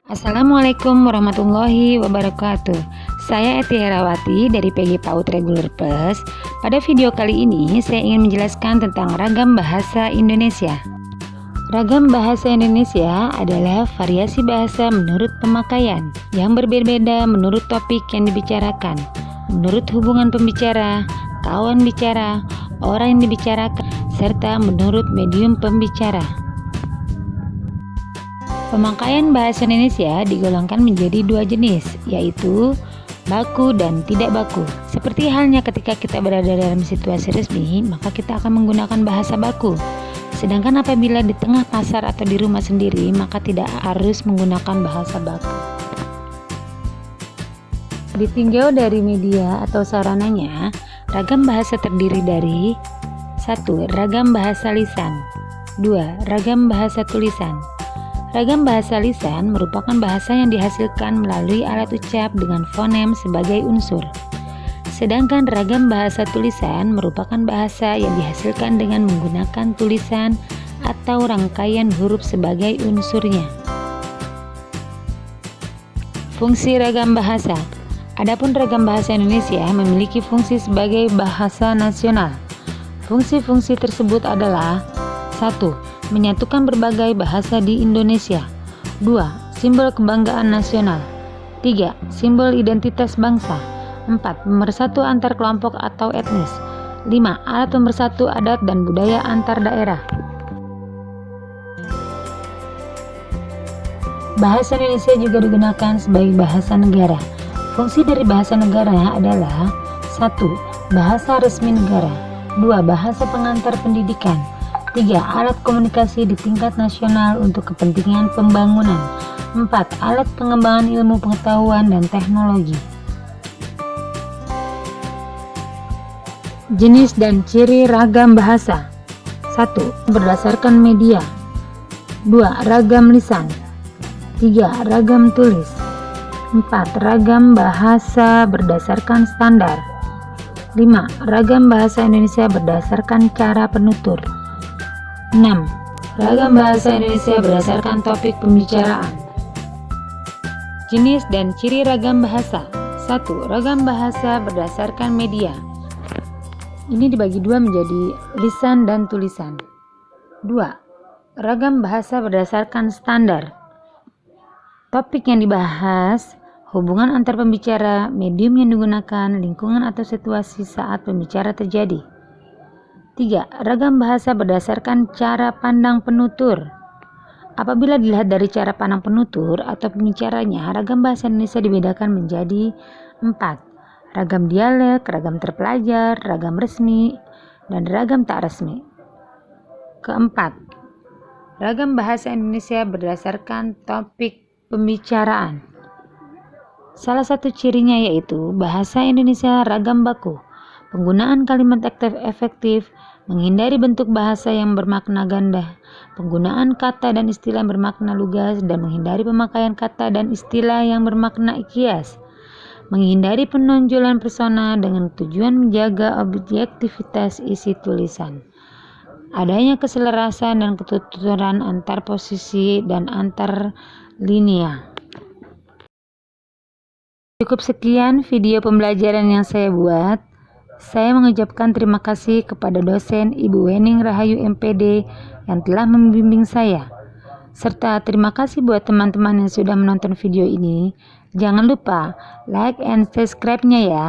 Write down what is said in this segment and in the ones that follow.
Assalamualaikum warahmatullahi wabarakatuh. Saya Eti Herawati dari PG PAUD Reguler Plus. Pada video kali ini saya ingin menjelaskan tentang ragam bahasa Indonesia. Ragam bahasa Indonesia adalah variasi bahasa menurut pemakaian yang berbeda-beda menurut topik yang dibicarakan, menurut hubungan pembicara, kawan bicara, orang yang dibicarakan, serta menurut medium pembicara. Pemakaian bahasa Indonesia digolongkan menjadi dua jenis, yaitu baku dan tidak baku. Seperti halnya ketika kita berada dalam situasi resmi, maka kita akan menggunakan bahasa baku. Sedangkan apabila di tengah pasar atau di rumah sendiri, maka tidak harus menggunakan bahasa baku. Ditinjau dari media atau sarananya, ragam bahasa terdiri dari 1. Ragam bahasa lisan. 2. Ragam bahasa tulisan. Ragam bahasa lisan merupakan bahasa yang dihasilkan melalui alat ucap dengan fonem sebagai unsur. Sedangkan ragam bahasa tulisan merupakan bahasa yang dihasilkan dengan menggunakan tulisan atau rangkaian huruf sebagai unsurnya. Fungsi ragam bahasa. Adapun ragam bahasa Indonesia memiliki fungsi sebagai bahasa nasional. Fungsi-fungsi tersebut adalah 1. Menyatukan berbagai bahasa di Indonesia. 2. Simbol kebanggaan nasional. 3. Simbol identitas bangsa. 4. Pemersatu antar kelompok atau etnis. 5. Alat pemersatu adat dan budaya antar daerah. Bahasa Indonesia juga digunakan sebagai bahasa negara. Fungsi dari bahasa negara adalah 1. Bahasa resmi negara. 2. Bahasa pengantar pendidikan. 3. Alat komunikasi di tingkat nasional untuk kepentingan pembangunan. 4. Alat pengembangan ilmu pengetahuan dan teknologi. Jenis dan ciri ragam bahasa. 1. Berdasarkan media. 2. Ragam lisan. 3. Ragam tulis. 4. Ragam bahasa berdasarkan standar. 5. Ragam bahasa Indonesia berdasarkan cara penutur. 6. Ragam bahasa Indonesia berdasarkan topik pembicaraan. Jenis dan ciri ragam bahasa. 1. Ragam bahasa berdasarkan media. Ini dibagi dua menjadi lisan dan tulisan. 2. Ragam bahasa berdasarkan standar. Topik yang dibahas, hubungan antar pembicara, medium yang digunakan, lingkungan atau situasi saat pembicara terjadi. 3. Ragam bahasa berdasarkan cara pandang penutur. Apabila dilihat dari cara pandang penutur atau pembicaranya, ragam bahasa Indonesia dibedakan menjadi 4. Ragam dialek, ragam terpelajar, ragam resmi, dan ragam tak resmi. Keempat, ragam bahasa Indonesia berdasarkan topik pembicaraan. Salah satu cirinya yaitu bahasa Indonesia ragam baku. Penggunaan kalimat efektif, menghindari bentuk bahasa yang bermakna ganda, penggunaan kata dan istilah yang bermakna lugas, dan menghindari pemakaian kata dan istilah yang bermakna kias, menghindari penonjolan persona dengan tujuan menjaga objektivitas isi tulisan, adanya keselarasan dan ketuturan antar posisi dan antar linea. Cukup sekian video pembelajaran yang saya buat. Saya mengucapkan terima kasih kepada dosen Ibu Wening Rahayu MPD yang telah membimbing saya. Serta terima kasih buat teman-teman yang sudah menonton video ini. Jangan lupa like and subscribe-nya ya.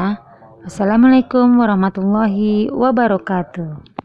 Wassalamualaikum warahmatullahi wabarakatuh.